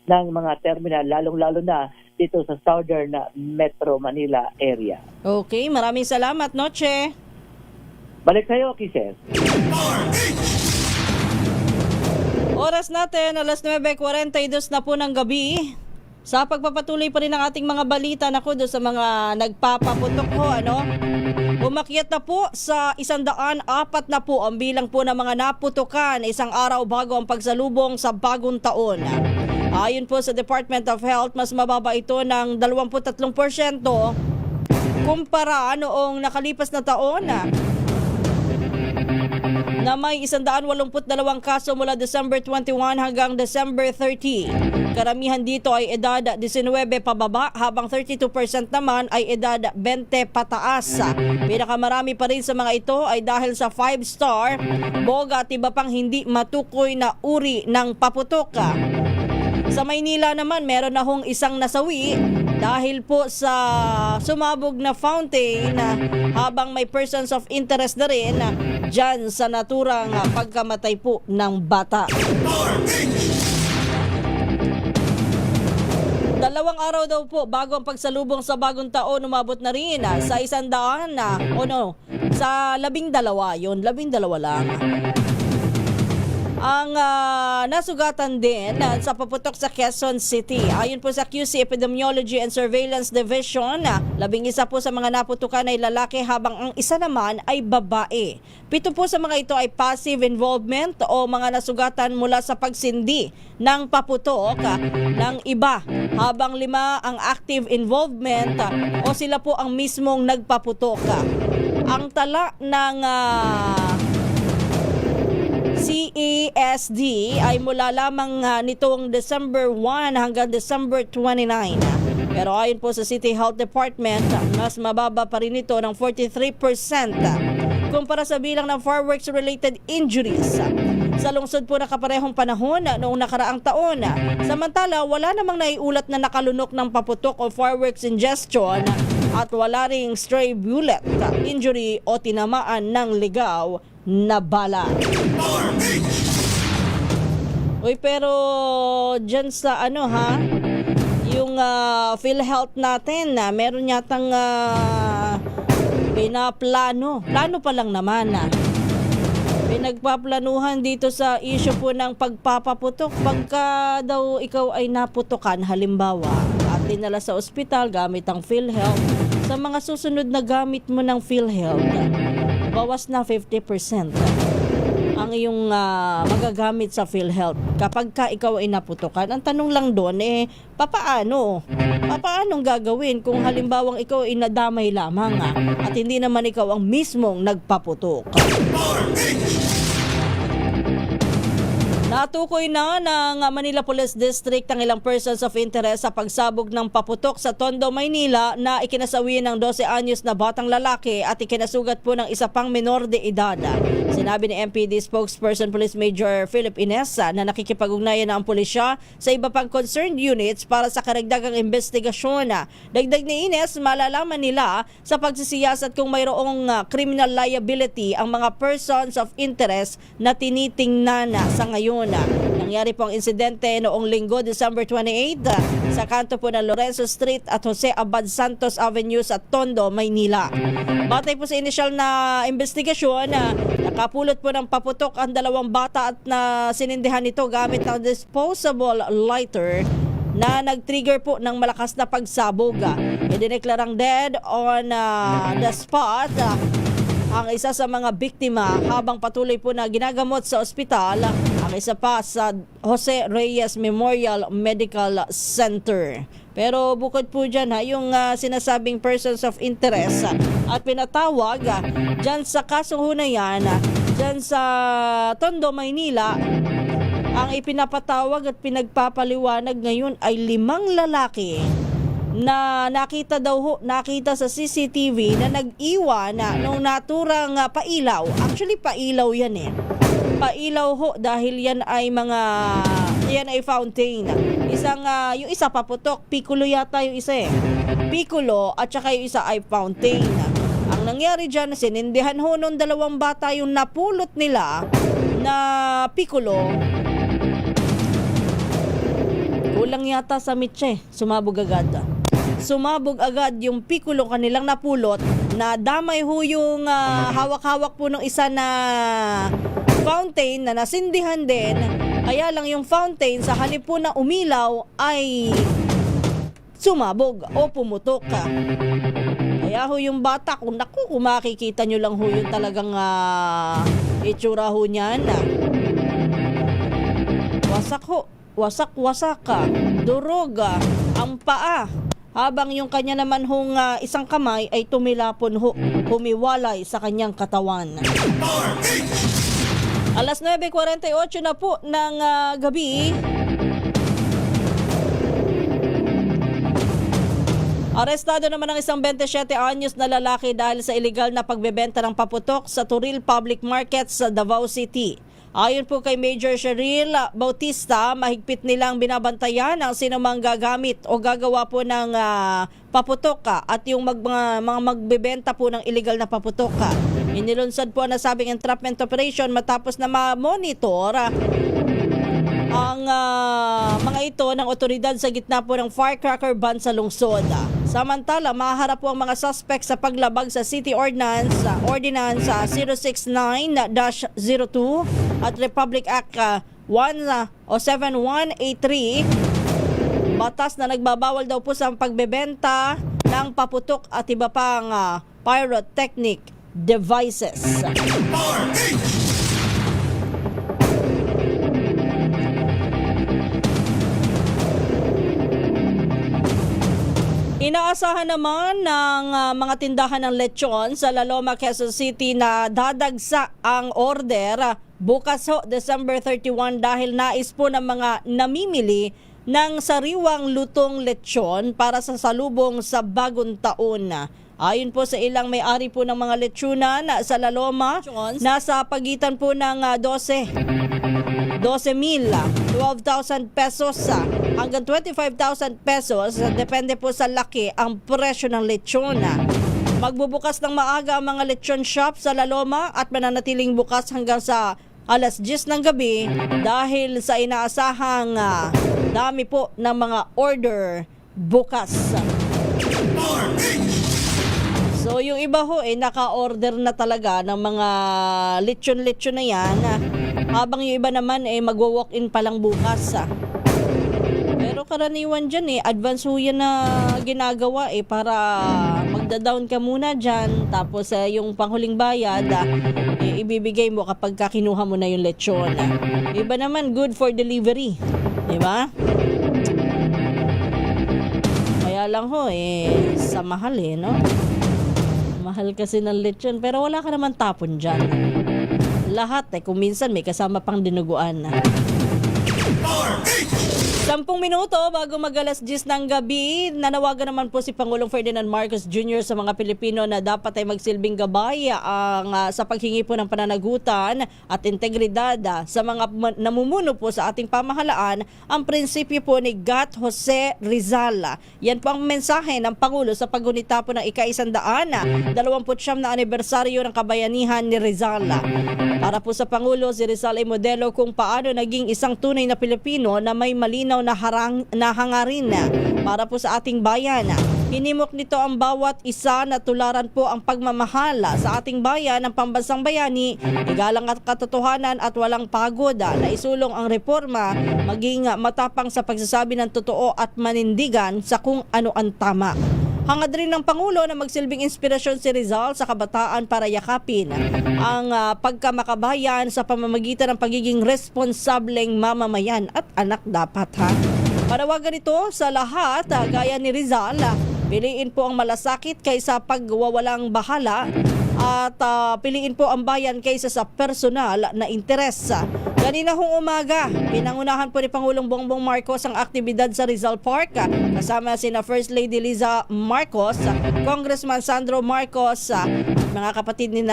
ng mga terminal, lalong-lalo na dito sa Southern Metro Manila area. Okay, maraming salamat, Noche. Balik sa'yo, Kisses. Oras natin, alas 9:42 na po ng gabi. Sa pagpapatuloy pa rin ng ating mga balita, naku, doon sa mga nagpapaputok ho, ano? Umakyat na po sa 104 na po ang bilang po ng mga naputukan isang araw bago ang pagsalubong sa bagong taon. Ayon po sa Department of Health, mas mababa ito ng 23% kumpara noong nakalipas na taon na may 182 kaso mula December 21 hanggang December 30. Karamihan dito ay edad 19 pababa habang 32% naman ay edad 20 pataas. Pinakamarami pa rin sa mga ito ay dahil sa 5-star, boga at iba pang hindi matukoy na uri ng paputok. Sa Maynila naman, meron na hong isang nasawi dahil po sa sumabog na fountain habang may persons of interest na rin dyan sa naturang pagkamatay po ng bata. 2 araw daw po bago ang pagsalubong sa bagong taon, umabot na rin sa 100 sa 12 yun, 12 lang. Ang nasugatan din sa paputok sa Quezon City. Ayon po sa QC Epidemiology and Surveillance Division, 11 po sa mga naputukan ay lalaki habang ang isa naman ay babae. 7 po sa mga ito ay passive involvement o mga nasugatan mula sa pagsindi ng paputok ng iba, habang 5 ang active involvement o sila po ang mismong nagpaputok. Ang tala ng CESD ay mula lamang nitong December 1 hanggang December 29. Pero ayon po sa City Health Department, mas mababa pa rin ito ng 43% kumpara sa bilang ng fireworks-related injuries sa lungsod po na kaparehong panahon noong nakaraang taon. Samantala, wala namang naiulat na nakalunok ng paputok o fireworks ingestion at wala ring stray bullet injury o tinamaan ng ligaw na bala. Uy, pero dyan sa yung PhilHealth natin, meron yatang pinaplano. Plano pa lang naman pinagpaplanuhan dito sa issue po ng pagpapaputok. Pagka daw ikaw ay naputokan, halimbawa, at dinala sa ospital gamit ang PhilHealth, sa mga susunod na gamit mo ng PhilHealth, bawas na 50% ang iyong magagamit sa PhilHealth kapag ka ikaw ay naputukan. Ang tanong lang doon papaano? Papaanong gagawin kung halimbawang ikaw ay nadamay lamang at hindi naman ikaw ang mismong nagpaputok? Natukoy na ng Manila Police District ang ilang persons of interest sa pagsabog ng paputok sa Tondo, Maynila na ikinasawi ng 12 anyos na batang lalaki at ikinasugat po ng isa pang menor de edad. Sinabi ni MPD spokesperson Police Major Philip Inesa na nakikipag-ugnayan na ang pulisya sa iba pang concerned units para sa karagdagang investigasyon. Dagdag ni Ines, malalaman nila sa pagsisiyasat kung mayroong criminal liability ang mga persons of interest na tinitingnan sa ngayon. Nangyari po ang insidente noong Linggo, December 28 sa kanto po ng Lorenzo Street at Jose Abad Santos Avenue sa Tondo, Maynila. Batay po sa inisyal na investigasyon, nakapulot po ng paputok ang 2 bata at na sinindihan nito gamit ng disposable lighter na nag-trigger po ng malakas na pagsabog. Idineklarang dead on the spot ang isa sa mga biktima habang patuloy po na ginagamot sa ospital ang isa pa sa Jose Reyes Memorial Medical Center. Pero bukod po dyan yung sinasabing persons of interest at pinatawag dyan sa kasong na yan, dyan sa Tondo, Maynila, ang ipinapatawag at pinagpapaliwanag ngayon ay 5 lalaki na nakita sa CCTV na nag-iwan nung naturang pailaw. Actually, pailaw yan Pailaw ho dahil yan ay fountain. Yung isa paputok, Piccolo yata yung isa Piccolo at saka yung isa ay fountain. Ang nangyari dyan, sinindihan ho nung 2 bata yung napulot nila na Piccolo. Kulang yata sa mitse, sumabog agad yung Piccolo kanilang napulot na damay ho yung hawak-hawak po ng isa na fountain na nasindihan din Kaya lang yung fountain sa halip po na umilaw ay sumabog o pumutok. Kaya ho yung bata, kung makikita nyo lang ho yung talagang itsura ho niyan. Wasak, durog, ang paa. Habang yung kanya naman hong isang kamay ay tumilapon ho, humiwalay sa kanyang katawan. Alas 9:48 na po ng gabi. Arestado naman ang isang 27 anyos na lalaki dahil sa illegal na pagbebenta ng paputok sa Turil Public Market sa Davao City. Ayon po kay Major Cheryl Bautista, mahigpit nilang binabantayan ang sinumang gagamit o gagawa po ng paputok at yung mga magbebenta po ng illegal na paputok. Inilunsad po ang nasabing entrapment operation matapos na ma-monitor ang mga ito ng otoridad sa gitna po ng firecracker ban sa lungsod. Samantala, mahaharap po ang mga suspect sa paglabag sa City Ordinance 069-02 at Republic Act 7183. Batas na nagbabawal daw po sa pagbebenta ng paputok at iba pang pyrotechnic devices. Inaasahan naman ng mga tindahan ng lechon sa La Loma, Quezon City na dadagsa ang order bukas ho, December 31 dahil nais po ng mga namimili ng sariwang lutong lechon para sa salubong sa bagong taon. Ayon po sa ilang may-ari po ng mga lechonan sa La Loma, nasa pagitan po ng 12,000, 12,000 pesos hanggang 25,000 pesos. Depende po sa laki ang presyo ng lechon. Magbubukas ng maaga ang mga lechon shop sa La Loma at mananatiling bukas hanggang sa alas 10 ng gabi dahil sa inaasahang dami po ng mga order bukas. So yung iba ho naka-order na talaga ng mga lechon-lechon na yan, habang yung iba naman magwa-walk-in pa lang bukas. Pero karaniwan dyan advance ho yan na ginagawa para magda-down ka muna dyan, tapos yung panghuling bayad ibibigay mo kapag kinuha mo na yung lechon. Iba naman good for delivery, di ba? Kaya lang ho sa mahal no? Mahal kasi ng lechon, pero wala ka naman tapon dyan. Lahat kung minsan may kasama pang dinuguan. 10 minuto bago mag-alas 10 ng gabi, nanawagan naman po si Pangulong Ferdinand Marcos Jr. sa mga Pilipino na dapat ay magsilbing gabay sa paghingi po ng pananagutan at integridad sa mga namumuno po sa ating pamahalaan, ang prinsipyo po ni Gat Jose Rizal. Yan po ang mensahe ng Pangulo sa paggunita po ng ika-129 na anibersaryo ng kabayanihan ni Rizal. Para po sa Pangulo, si Rizal ay modelo kung paano naging isang tunay na Pilipino na may malinaw na hangarin para po sa ating bayan. Hinimok nito ang bawat isa na tularan po ang pagmamahal sa ating bayan ng pambansang bayani, igalang at katotohanan at walang pagod na isulong ang reforma, maging matapang sa pagsasabi ng totoo at manindigan sa kung ano ang tama. Hangad rin ng Pangulo na magsilbing inspirasyon si Rizal sa kabataan para yakapin ang pagkamakabayan sa pamamagitan ng pagiging responsableng mamamayan at anak dapat Panawagan ito sa lahat gaya ni Rizal, piliin po ang malasakit kaysa pagwawalang bahala at piliin po ang bayan kaysa sa personal na interes. Kanina hong umaga, pinangunahan po ni Pangulong Bongbong Marcos ang aktibidad sa Rizal Park kasama sina First Lady Liza Marcos, Congressman Sandro Marcos, mga kapatid ni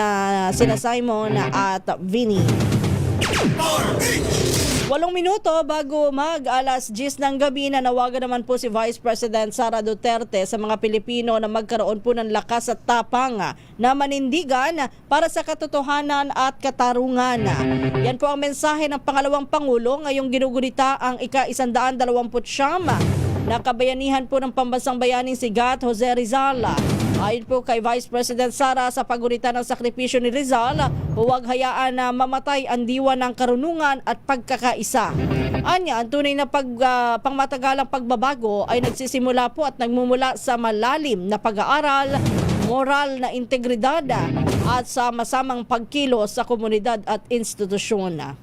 sina Simon at Vinny. 8 minuto bago mag-alas 10 ng gabi, nanawagan naman po si Vice President Sara Duterte sa mga Pilipino na magkaroon po ng lakas at tapang na manindigan para sa katotohanan at katarungan. Yan po ang mensahe ng pangalawang Pangulo ngayong ginugunita ang ika-129 na kabayanihan po ng pambansang bayaning si Gat Jose Rizal. Ayon po kay Vice President Sara, sa pagunitan ng sakripisyo ni Rizal, huwag hayaan na mamatay ang diwa ng karunungan at pagkakaisa. Anya, ang tunay na pangmatagalang pagbabago ay nagsisimula po at nagmumula sa malalim na pag-aaral, moral na integridad at sa masamang pagkilos sa komunidad at institusyon.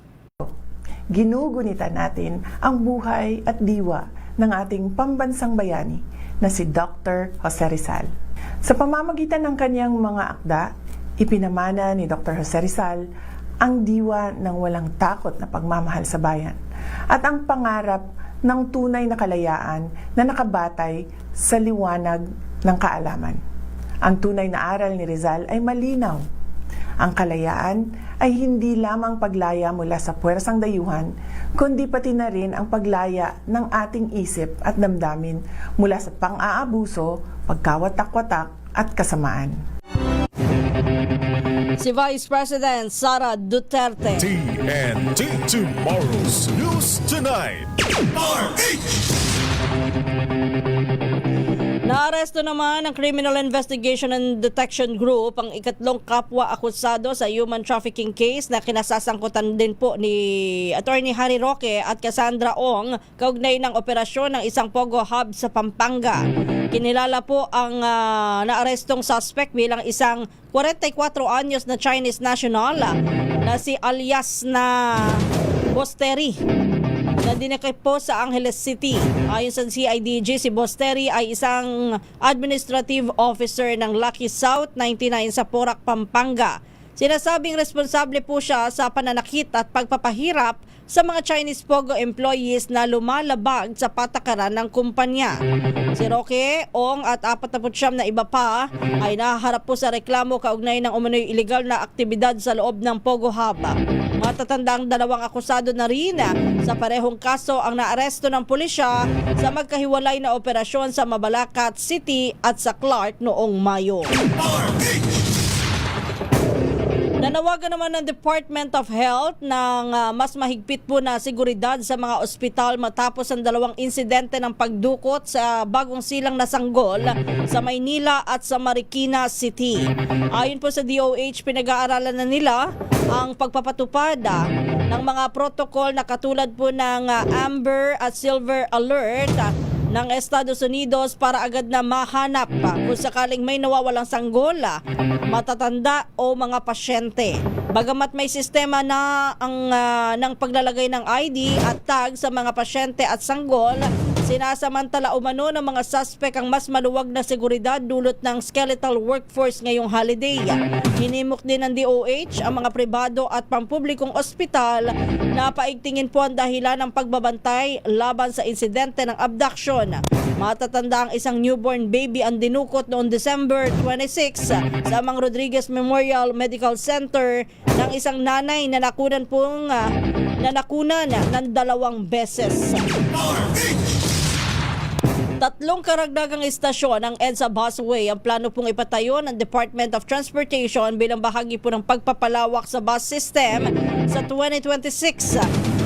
Ginugunita natin ang buhay at diwa ng ating pambansang bayani na si Dr. Jose Rizal. Sa pamamagitan ng kanyang mga akda, ipinamana ni Dr. Jose Rizal ang diwa ng walang takot na pagmamahal sa bayan at ang pangarap ng tunay na kalayaan na nakabatay sa liwanag ng kaalaman. Ang tunay na aral ni Rizal ay malinaw. Ang kalayaan ay hindi lamang paglaya mula sa puwersang dayuhan, kundi pati na rin ang paglaya ng ating isip at damdamin mula sa pang-aabuso, pagkawatak-watak at kasamaan. Si Vice President Sara Duterte. TNT Tomorrow's News Tonight. Naaresto naman ng Criminal Investigation and Detection Group ang ikatlong kapwa akusado sa human trafficking case na kinasasangkutan din po ni Attorney Harry Roque at Cassandra Ong kaugnay ng operasyon ng isang Pogo Hub sa Pampanga. Kinilala po ang naarestong suspect bilang isang 44 anyos na Chinese national na si alias na Bosteri na dinakip po sa Angeles City. Ayon sa CIDG, si Bosteri ay isang administrative officer ng Lucky South 99 sa Porac, Pampanga. Sinasabing responsable po siya sa pananakit at pagpapahirap sa mga Chinese Pogo employees na lumalabag sa patakaran ng kumpanya. Si Roque, Ong at 49 na iba pa ay nahaharap po sa reklamo kaugnay ng umano'y illegal na aktibidad sa loob ng Pogo Hub. Matatandang dalawang akusado na rin sa parehong kaso ang naaresto ng pulisya sa magkahiwalay na operasyon sa Mabalacat City at sa Clark noong Mayo. Nanawagan naman ng Department of Health ng mas mahigpit po na seguridad sa mga ospital matapos ang dalawang insidente ng pagdukot sa bagong silang na sanggol sa Maynila at sa Marikina City. Ayon po sa DOH, pinag-aaralan na nila ang pagpapatupad ng mga protocol na katulad po ng Amber at Silver Alert ng Estados Unidos para agad na mahanap kung sakaling may nawawalang sanggol, matatanda o mga pasyente. Bagamat may sistema na ng paglalagay ng ID at tag sa mga pasyente at sanggol, sinasamantala umano ng mga suspect ang mas maluwag na seguridad dulot ng skeletal workforce ngayong holiday. Hinimok din ng DOH ang mga pribado at pampublikong ospital na paigtingin po ang dahilan ng pagbabantay laban sa insidente ng abduction. Matatanda ang isang newborn baby ang dinukot noong December 26 sa Mang Rodriguez Memorial Medical Center ng isang nanay na nakunan ng 2 beses. 3 karagdagang istasyon ng EDSA Busway ang plano pong ipatayo ng Department of Transportation bilang bahagi po ng pagpapalawak sa bus system sa 2026.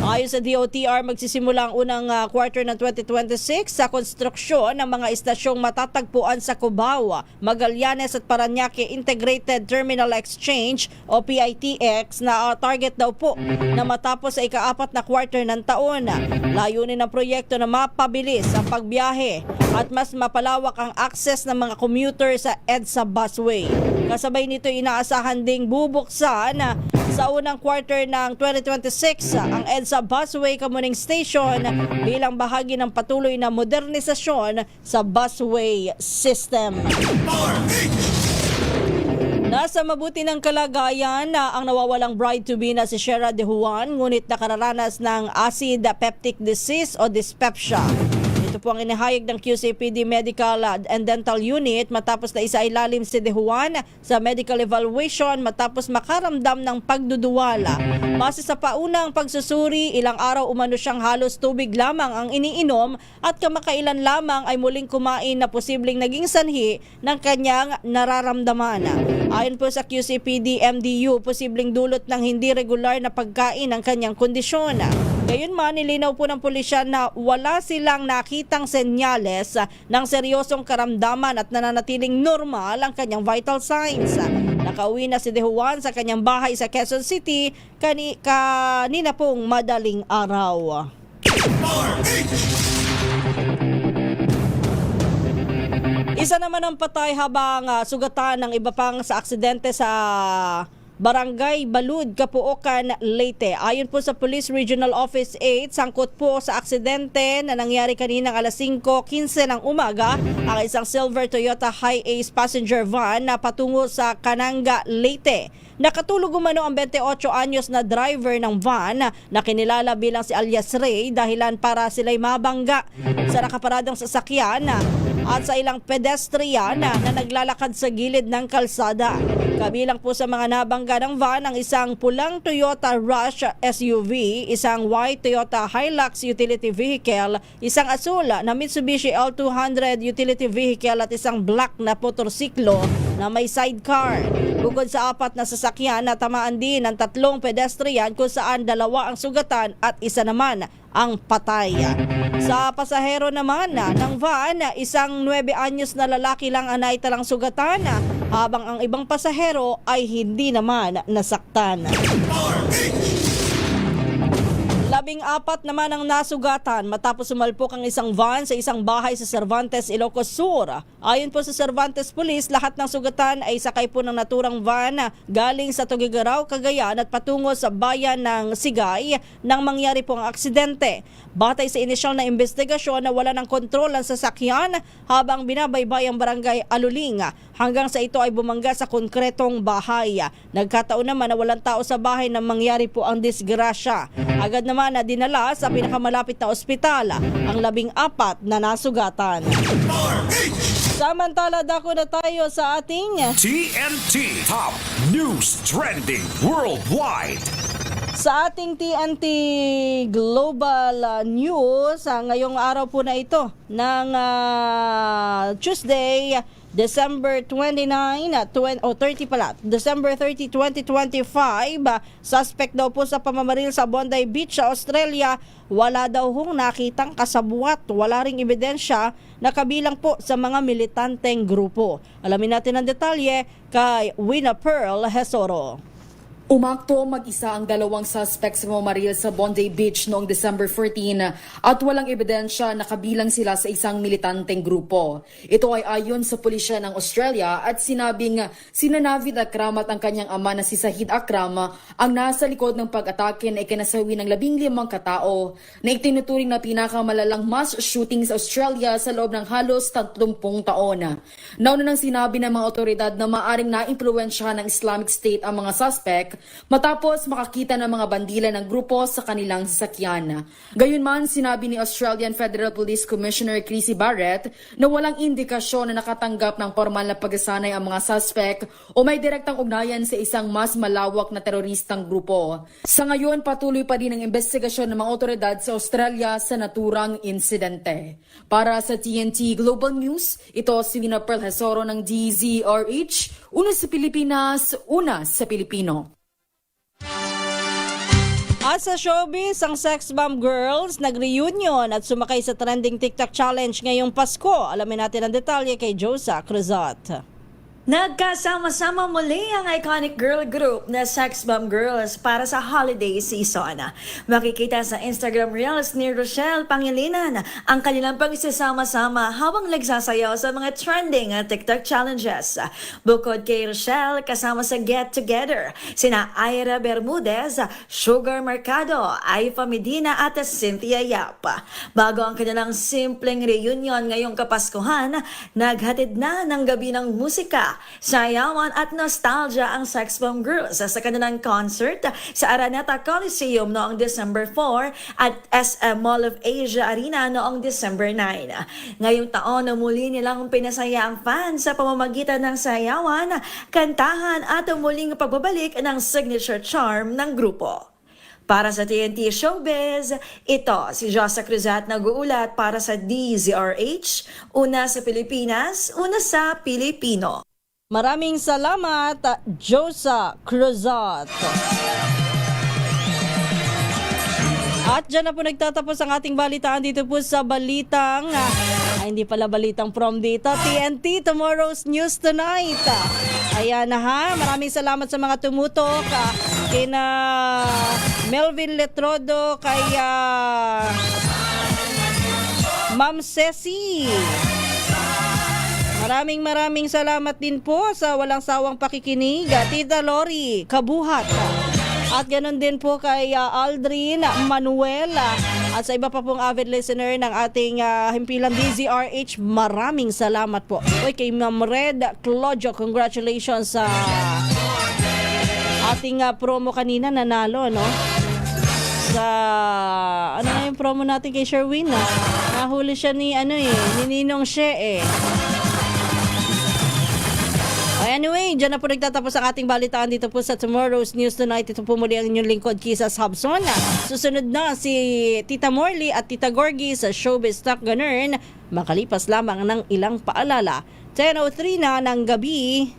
Ayon sa DOTR, magsisimula ang unang quarter ng 2026 sa konstruksyon ng mga istasyong matatagpuan sa Cubao, Magallanes at Parañaque Integrated Terminal Exchange o PITX na target daw po na matapos sa ika-4 na quarter ng taon. Layunin ng proyekto na mapabilis ang pagbiyahe at mas mapalawak ang access ng mga commuter sa EDSA Busway. Kasabay nito, inaasahan ding bubuksan sa unang quarter ng 2026 ang EDSA Busway Kamuning Station bilang bahagi ng patuloy na modernisasyon sa busway system. Nasa mabuti ng kalagayan na ang nawawalang bride-to-be na si Shera De Juan, ngunit nakararanas ng acid peptic disease o dyspepsia. Ito po ang inihayag ng QCPD Medical and Dental Unit matapos na isailalim si De Juan sa medical evaluation matapos makaramdam ng pagduduwala. Base sa paunang pagsusuri, ilang araw umano siyang halos tubig lamang ang iniinom at kamakailan lamang ay muling kumain na posibleng naging sanhi ng kanyang nararamdaman. Ayon po sa QCPD MDU, posibleng dulot ng hindi regular na pagkain ng kanyang kondisyon. Gayunman, nilinaw po ng pulisya na wala silang nakitang senyales ng seryosong karamdaman at nananatiling normal ang kanyang vital signs. Nakauwi na si De Juan sa kanyang bahay sa Quezon City kanina pong madaling araw. Isa naman ang patay habang sugatan ng iba pang sa aksidente sa Barangay Balud, Capuocan, Leyte. Ayon po sa Police Regional Office 8, sangkot po sa aksidente na nangyari kaninang alas 5:15 ng umaga ang isang silver Toyota Hi-Ace passenger van na patungo sa Cananga, Leyte. Nakatulog umano ang 28 anyos na driver ng van na kinilala bilang si alias Ray dahilan para sila'y mabangga sa nakaparadang sasakyan at sa ilang pedestrian na naglalakad sa gilid ng kalsada. Kabilang po sa mga nabangga ng van ang isang pulang Toyota Rush SUV, isang white Toyota Hilux utility vehicle, isang asul na Mitsubishi L200 utility vehicle at isang black na motorsiklo na may sidecar. Bukod sa 4 na sasakyan, natamaan din ng 3 pedestrian kung saan 2 ang sugatan at isa naman ang patay. Sa pasahero naman ng van, isang 9 anyos na lalaki lang ang naitalang sugatan habang ang ibang pasahero ay hindi naman nasaktan. 14 naman ang nasugatan matapos sumalpok ang isang van sa isang bahay sa Cervantes, Ilocos Sur. Ayon po sa Cervantes Police, lahat ng sugatan ay sakay po ng naturang van galing sa Tugigaraw, Cagayan at patungo sa bayan ng Sigay nang mangyari po ang aksidente. Batay sa inisyal na investigasyon na wala ng kontrol ang sasakyan habang binabaybay ang barangay Aluling hanggang sa ito ay bumangga sa konkretong bahay. Nagkataon naman na walang tao sa bahay nang mangyari po ang disgrasya. Agad naman na dinala sa pinakamalapit na ospital ang 14 na nasugatan. Samantala, dako na tayo sa ating TNT Top News Trending Worldwide. Sa ating TNT Global News, ngayong araw po na ito ng Tuesday, December 30, 2025, suspect daw po sa pamamaril sa Bondi Beach sa Australia. Wala daw hong nakitang kasabwat, wala ring ebidensya na kabilang po sa mga militanteng grupo. Alamin natin ang detalye kay Wina Pearl Hesoro. Umakto mag-isa ang 2 suspect sa pamamaril sa Bondi Beach noong December 14 at walang ebidensya na kabilang sila sa isang militanteng grupo. Ito ay ayon sa pulisya ng Australia at sinabing sina Navid Akram at ang kanyang ama na si Sahid Akram ang nasa likod ng pag-atake na ikinasawi ng 15 katao na itinuturing na pinakamalalang mass shooting sa Australia sa loob ng halos 30 taon. Nauna nang sinabi ng mga otoridad na maaring na-impluwensyahan ng Islamic State ang mga suspect matapos makakita ng mga bandila ng grupo sa kanilang sasakyan. Gayunman, sinabi ni Australian Federal Police Commissioner Chrissy Barrett na walang indikasyon na nakatanggap ng formal na pagsasanay ang mga suspect o may direktang ugnayan sa isang mas malawak na teroristang grupo. Sa ngayon, patuloy pa din ang investigasyon ng mga otoridad sa Australia sa naturang insidente. Para sa TNT Global News, ito si Wina Pearl Hesoro ng DZRH, una sa Pilipinas, una sa Pilipino. At sa showbiz, ang Sex Bomb Girls nag-reunion at sumakay sa trending TikTok challenge ngayong Pasko. Alamin natin ang detalye kay Josa Cruzat. Nagkasama-sama muli ang iconic girl group na Sex Bomb Girls para sa holiday season. Makikita sa Instagram Reels ni Rochelle Pangilinan ang kanilang pagsasama-sama habang nagsasayaw sa mga trending TikTok challenges. Bukod kay Rochelle, kasama sa Get Together, sina Ira Bermudez, Sugar Mercado, Aifa Medina at Cynthia Yap. Bago ang kanilang simpleng reunion ngayong Kapaskuhan, naghatid na ng gabi ng musika, sayawan at nostalgia ang Sex Bomb Girls sa kanilang concert sa Araneta Coliseum noong December 4 at SM Mall of Asia Arena noong December 9. Ngayong taon, muli nilang pinasaya ang fans sa pamamagitan ng sayawan, kantahan at muling pagbabalik ng signature charm ng grupo. Para sa TNT Showbiz, ito si Josa Cruzat nag-uulat para sa DZRH, una sa Pilipinas, una sa Pilipino. Maraming salamat, Josa Cruzat. At dyan na po nagtatapos ang ating balitaan dito po sa balitang, hindi pala balitang from dito, TNT, Tomorrow's News Tonight. Ayan na ha, maraming salamat sa mga tumutok, kina Melvin Letrodo, kay Ma'am Ceci. Maraming salamat din po sa walang sawang pakikinig, Tita Lori Kabuhat. At ganun din po kay Aldrin Manuel at sa iba pa pong avid listener ng ating himpilang DZRH. Maraming salamat po. Oy, kay Ma'am Red Claudio, congratulations sa ating promo kanina, nanalo, no? Sa ano na yung promo natin kay Sherwin, nahuli siya ni Ninong She. Anyway, dyan na po nagtatapos ang ating balitaan dito po sa Tomorrow's News Tonight. Ito po muli ang inyong lingkod, Kisas Hobson. Susunod na si Tita Morley at Tita Gorgie sa Showbiz Talk Ganern. Makalipas lamang ng ilang paalala. 10:03 na ng gabi.